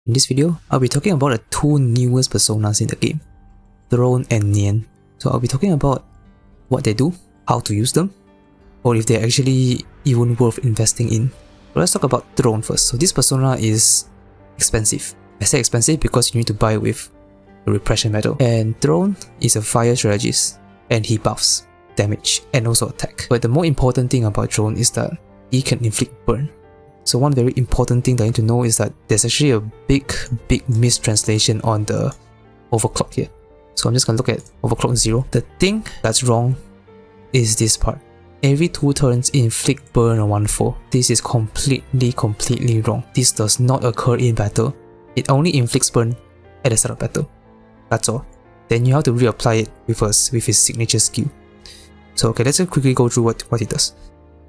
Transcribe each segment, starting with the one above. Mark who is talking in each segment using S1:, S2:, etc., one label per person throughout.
S1: In this video, I'll be talking about the two newest personas in the game, Throne and Nian. So I'll be talking about what they do, how to use them, or if they're actually even worth investing in. But let's talk about Throne first. So this persona is expensive. I say expensive because you need to buy with the repression medal. And Throne is a fire strategist, and he buffs damage and also attack. But the more important thing about Throne is that he can inflict burn. So one very important thing that you need to know is that there's actually a big mistranslation on the overclock here. So I'm just gonna look at overclock 0. The thing that's wrong is this part. Every 2 turns inflict burn on 1/4. This is completely wrong. This does not occur in battle. It only inflicts burn at the start of battle. That's all. Then you have to reapply it with his signature skill. So okay, let's just quickly go through what it does.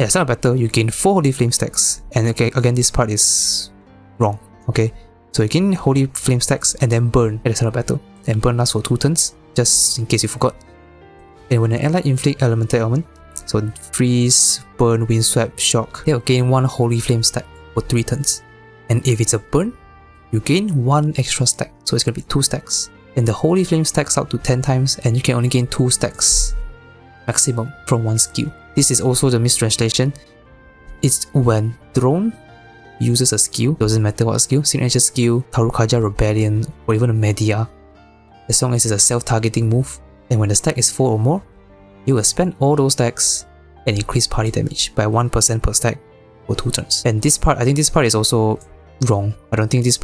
S1: At the start of battle, you gain 4 Holy Flame stacks. And okay, again, this part is wrong. Okay, so you gain Holy Flame stacks and then burn at the start of battle. And burn lasts for 2 turns, just in case you forgot. And when an ally inflict elemental ailment, so freeze, burn, windswept, shock, they'll gain 1 Holy Flame stack for 3 turns. And if it's a burn, you gain 1 extra stack, so it's gonna be 2 stacks. And the Holy Flame stacks out to 10 times, and you can only gain 2 stacks maximum from 1 skill. This is also the mistranslation. It's when Throne uses a skill, doesn't matter what skill, signature skill, Tarukaja Rebellion, or even a Media, as long as it's a self-targeting move, and when the stack is 4 or more, you will spend all those stacks and increase party damage by 1% per stack for 2 turns. And this part, I think this part is also wrong. I don't think this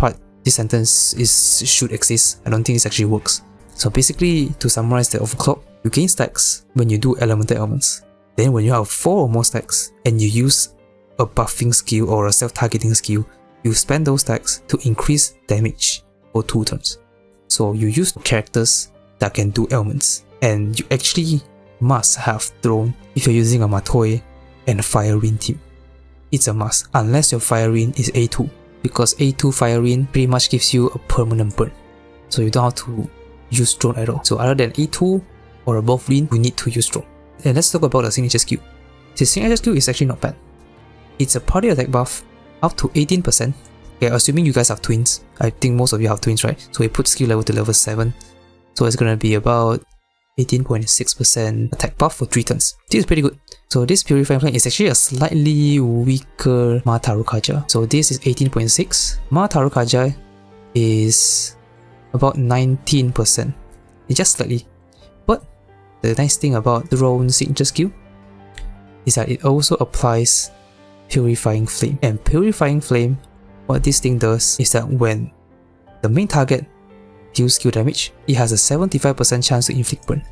S1: sentence should exist. I don't think this actually works. So basically, to summarize the overclock, you gain stacks when you do elemental ailments. Then when you have 4 or more stacks and you use a buffing skill or a self-targeting skill, you spend those stacks to increase damage for 2 turns. So you use characters that can do ailments, and you actually must have Throne if you're using a Matoi and a Fire Rain team. It's a must, unless your Fire Rain is A2, because A2 Fire Rain pretty much gives you a permanent burn, so you don't have to use Throne at all. So other than A2 or above Rain, you need to use Throne. And let's talk about the signature skill. The signature skill is actually not bad. It's a party attack buff up to 18%. Okay, assuming you guys have twins. I think most of you have twins, right? So we put skill level to level 7. So it's gonna be about 18.6% attack buff for 3 turns. This is pretty good. So this Purifying Flame is actually a slightly weaker Ma Tarukaja. So this is 18.6. Ma Tarukaja is about 19%. It's just slightly. But the nice thing about Throne's signature skill is that it also applies Purifying Flame. And Purifying Flame, what this thing does is that when the main target deals skill damage, it has a 75% chance to inflict burn.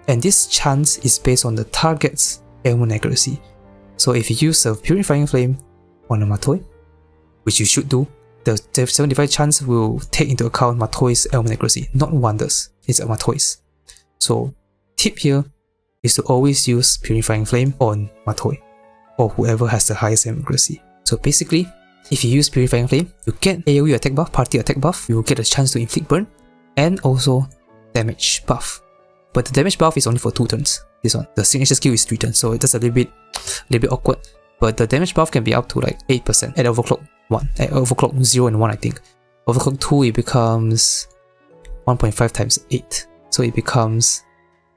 S1: And this chance is based on the target's ailment accuracy. So if you use a Purifying Flame on a Matoi, which you should do, the 75% chance will take into account Matoi's ailment accuracy, not Wanda's, it's a Matoi's. So tip here is to always use Purifying Flame on Matoi, or whoever has the highest ailment accuracy. So basically, if you use Purifying Flame, you get AoE attack buff, party attack buff, you will get a chance to inflict burn, and also damage buff. But the damage buff is only for 2 turns. This one, the signature skill is 3 turns, so it's a little bit awkward. But the damage buff can be up to like 8% at overclock 1, at overclock 0 and 1, I think. Overclock 2, it becomes 1.5 times 8, so it becomes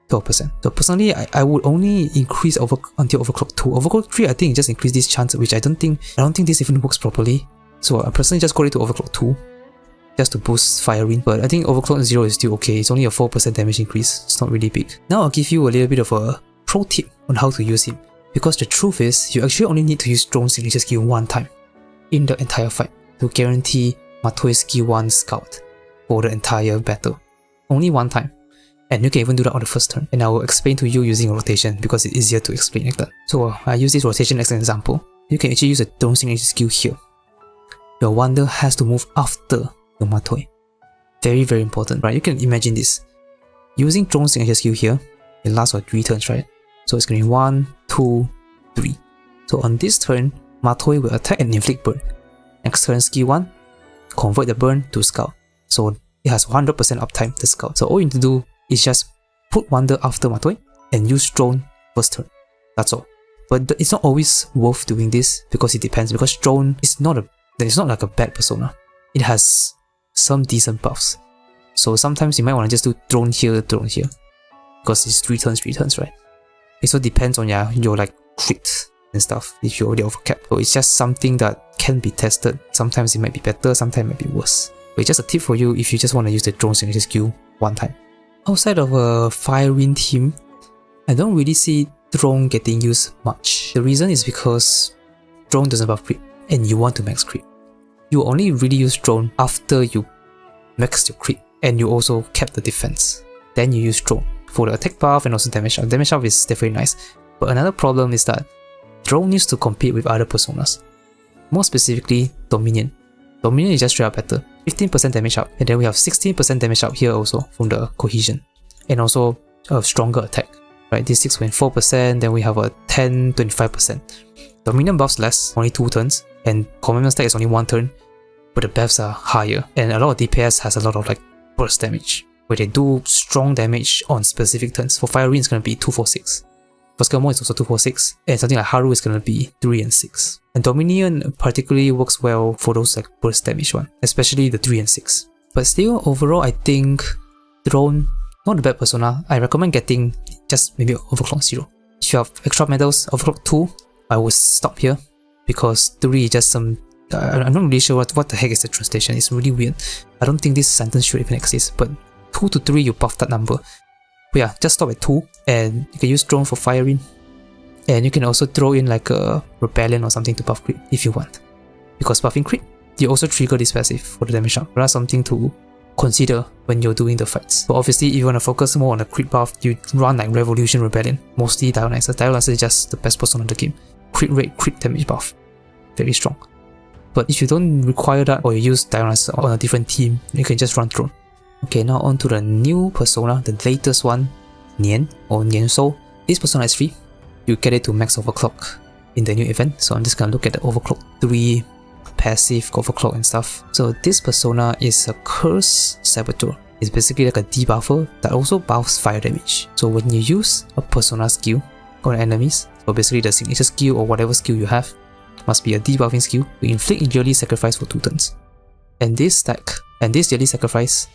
S1: 12%. So personally, I would only increase until overclock 2. Overclock 3, I think it just increase this chance, which I don't think this even works properly. So I personally just got it to overclock 2, just to boost Fire Rain. But I think overclock 0 is still okay. It's only a 4% damage increase. It's not really big. Now I'll give you a little bit of a pro tip on how to use him. Because the truth is, you actually only need to use Throne's signature skill 1 time in the entire fight to guarantee Matoi's skill 1 scout for the entire battle. Only 1 time. And you can even do that on the first turn. And I will explain to you using a rotation because it's easier to explain like that. So I use this rotation as an example. You can actually use a Throne's signature skill here. Your Wanda has to move after your Matoi. Very important, right? You can imagine this. Using Throne's signature skill here, it lasts for 3 turns, right? So it's going to be 1, 2, 3. So on this turn, Matoi will attack and inflict burn. Next turn, skill 1, convert the burn to scout. So it has 100% uptime to scout. So all you need to do is just put Wanda after Matoi and use Throne first turn. That's all. But it's not always worth doing this because it depends. Because Throne is not like a bad persona. It has some decent buffs. So sometimes you might want to just do drone here, because it's 3 turns, right? It also depends on your like crit and stuff if you're already overcapped. So it's just something that can be tested. Sometimes it might be better, sometimes it might be worse. But it's just a tip for you if you just want to use the drone signature skill one time. Outside of a firing team, I don't really see drone getting used much. The reason is because drone doesn't buff crit and you want to max crit. You only really use drone after you max your crit and you also cap the defense. Then you use drone for the attack buff and also damage up. Damage up is definitely nice. But another problem is that drone needs to compete with other personas. More specifically, Dominion. Dominion is just straight up better. 15% damage up, and then we have 16% damage up here also from the cohesion. And also a stronger attack. Right, this 6.4%, then we have a 10-25%. Dominion buffs less, only 2 turns, and commandment stack is only 1 turn, but the buffs are higher, and a lot of DPS has a lot of like burst damage, where they do strong damage on specific turns. For Fire Ring it's going to be 246. For Skirmo it's also 246, and something like Haru is going to be 3 and 6. And Dominion particularly works well for those like burst damage one, especially the 3 and 6. But still, overall I think Drone, not a bad persona. I recommend getting just maybe Overclock 0. If you have extra medals, Overclock 2, I would stop here, because 3 is just some... I'm not really sure what the heck is the translation. It's really weird. I don't think this sentence should even exist, but 2 to 3 you buff that number. But yeah, just stop at 2, and you can use drone for firing. And you can also throw in like a rebellion or something to buff crit if you want. Because buffing crit, you also trigger this passive for the damage up. That's something to consider when you're doing the fights. But obviously if you want to focus more on the crit buff, you run like Revolution Rebellion. Mostly Dionysus. Dionysus is just the best persona in the game. Crit rate, crit damage buff. Very strong. But if you don't require that, or you use Dionysus on a different team, you can just run drone. Okay, now on to the new persona, the latest one, Nian or Nian Shou. This persona is free. You get it to max overclock in the new event. So I'm just gonna look at the overclock 3 passive overclock and stuff. So this persona is a curse saboteur. It's basically like a debuffer that also buffs fire damage. So when you use a persona skill on enemies, so basically the signature skill or whatever skill you have, must be a debuffing skill, you inflict yearly sacrifice for 2 turns. And this stack, and this yearly sacrifice,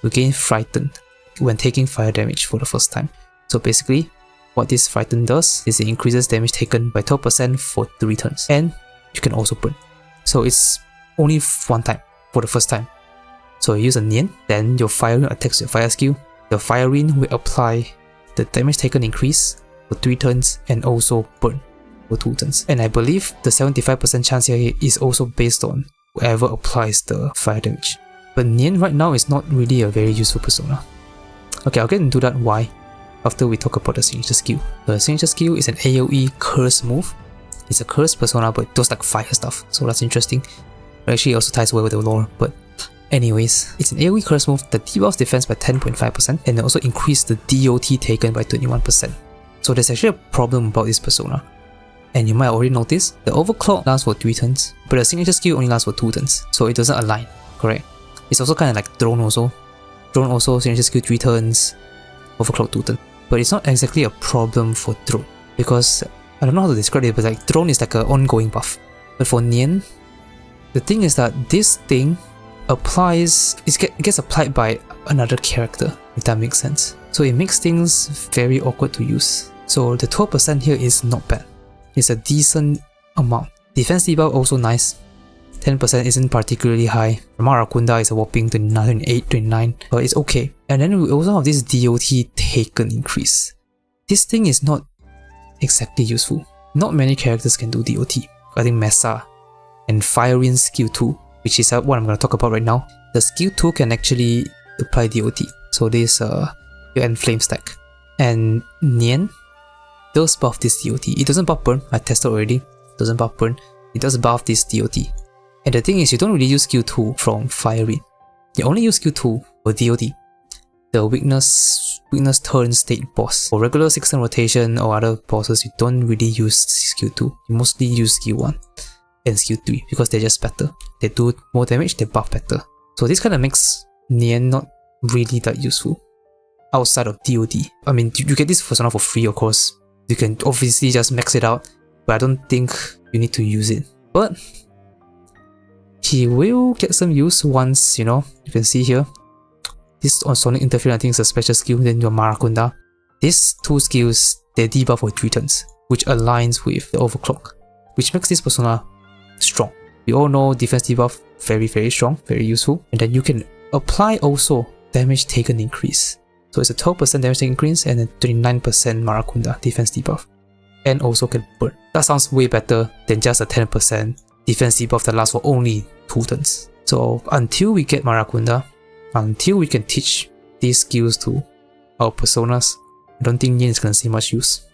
S1: you gain frightened when taking fire damage for the first time. So basically, what this frighten does is it increases damage taken by 12% for 3 turns, and you can also burn. So it's only 1 time for the first time. So you use a Nian, then your firing attacks your fire skill. Your firing will apply the damage taken increase for 3 turns and also burn for 2 turns. And I believe the 75% chance here is also based on whoever applies the fire damage. But Nian right now is not really a very useful persona. Okay, I'll get into that why after we talk about the signature skill. The signature skill is an AoE curse move. It's a curse persona, but it does like fire stuff, so that's interesting. Actually, it also ties well with the lore, but anyways, it's an AoE curse move that debuffs defense by 10.5% and also increases the DOT taken by 21%. So there's actually a problem about this persona. And you might already notice, the overclock lasts for 3 turns, but the signature skill only lasts for 2 turns, so it doesn't align, correct? It's also kind of like drone also. Drone also, signature skill 3 turns, overclock 2 turns. But it's not exactly a problem for drone, because I don't know how to describe it, but like drone is like an ongoing buff. But for Nian, the thing is that this thing applies, it gets applied by another character, if that makes sense. So it makes things very awkward to use. So the 12% here is not bad. It's a decent amount. Defense debuff also nice. 10% isn't particularly high. Marakunda is a whopping 29, 28, 29, but it's okay. And then we also have this DOT taken increase. This thing is not exactly useful. Not many characters can do DOT. I think Mesa and Firing skill 2, which is what I'm going to talk about right now. The skill 2 can actually apply DOT. So this your end flame stack. And Nian does buff this DOT. It doesn't buff burn. I tested already. It doesn't buff burn. It does buff this DOT. And the thing is, you don't really use skill 2 from Firing. You only use skill 2 for DOT. The weakness turn state boss. For regular 6-turn rotation or other bosses, you don't really use skill 2. You mostly use skill 1 and skill 3 because they're just better. They do more damage, they buff better. So this kind of makes Nian not really that useful outside of DOT. I mean, you get this persona for free, of course. You can obviously just max it out, but I don't think you need to use it. But he will get some use once, you know, you can see here. This on Sonic Interference, I think is a special skill, then your Maracunda. These two skills, they debuff for 3 turns, which aligns with the overclock, which makes this persona strong. We all know defense debuff, very strong, very useful. And then you can apply also damage taken increase. So it's a 12% damage taken increase and a 29% Maracunda defense debuff. And also can burn. That sounds way better than just a 10% defense debuff that lasts for only 2 turns. So until we get Maracunda, until we can teach these skills to our personas, I don't think Nian is gonna see much use.